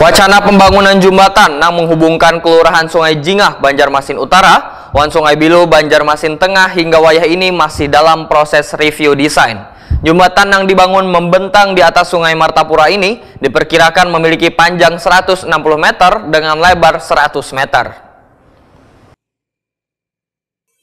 Wacana pembangunan jembatan yang menghubungkan Kelurahan Sungai Jingah, Banjarmasin Utara, Wan Sungai Bilu, Banjarmasin Tengah hingga wayah ini masih dalam proses review desain. Jembatan yang dibangun membentang di atas Sungai Martapura ini diperkirakan memiliki panjang 160 meter dengan lebar 100 meter.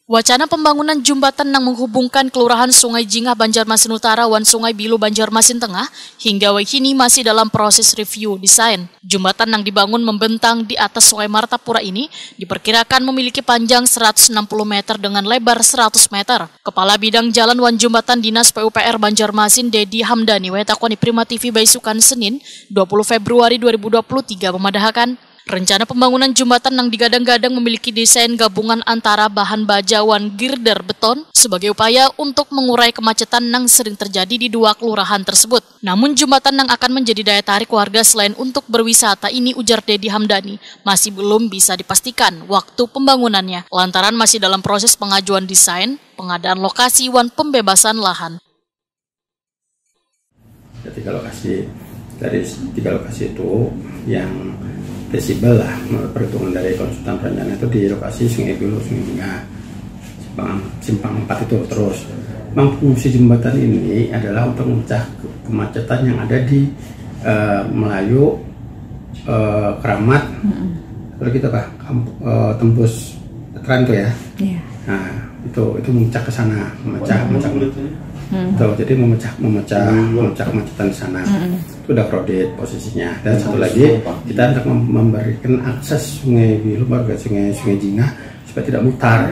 Wacana pembangunan jembatan yang menghubungkan Kelurahan Sungai Jingah, Banjarmasin Utara, Wan Sungai Bilu, Banjarmasin Tengah hingga kini masih dalam proses review desain. Jembatan yang dibangun membentang di atas Sungai Martapura ini diperkirakan memiliki panjang 160 meter dengan lebar 100 meter. Kepala Bidang Jalan Wan Jembatan Dinas PUPR Banjarmasin Dedi Hamdani wetakoni Prima TV Baisukan Senin 20 Februari 2023 memadahkan rencana pembangunan jembatan yang digadang-gadang memiliki desain gabungan antara bahan baja wan girder beton sebagai upaya untuk mengurai kemacetan yang sering terjadi di dua kelurahan tersebut. Namun jembatan yang akan menjadi daya tarik warga selain untuk berwisata ini, ujar Dedi Hamdani, masih belum bisa dipastikan waktu pembangunannya lantaran masih dalam proses pengajuan desain, pengadaan lokasi wan pembebasan lahan. Dari tiga lokasi itu yang desibel lah, perhitungan dari konsultan perencanaan itu di lokasi Sungai Bilu, Sungai Jingah, simpang 4 itu. Terus memang fungsi jembatan ini adalah untuk memecah kemacetan yang ada di Melayu, Keramat, kalau gitu Pak, tembus Tran itu ya. Nah itu memecah ke sana, memecah. Jadi memecah kemacetan di sana. Itu udah crowded posisinya. Dan satu lagi kita untuk memberikan akses Sungai Bilu ke Sungai Jingah supaya tidak mutar.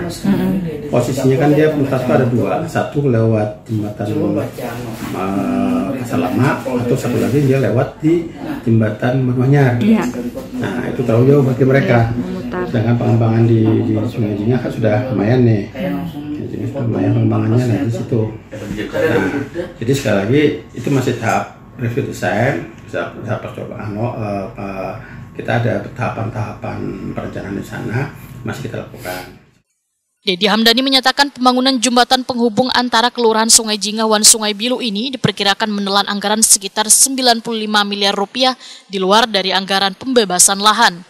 Posisinya kan dia mutar itu ada dua, satu lewat jembatan Pasar Lama, atau satu lagi dia lewat di jembatan Manyar. Nah itu terlalu jauh bagi mereka. Sedangkan pengembangan di Sungai Jingah kan sudah lumayan nih. Jadi sudah lumayan pengembangannya di situ. Nah, jadi sekali lagi itu masih tahap review desain, tahap percobaan. Kita ada tahapan-tahapan perencanaan di sana masih kita lakukan. Dedi Hamdani menyatakan pembangunan jembatan penghubung antara Kelurahan Sungai Jingah Wan Sungai Bilu ini diperkirakan menelan anggaran sekitar 95 miliar rupiah di luar dari anggaran pembebasan lahan.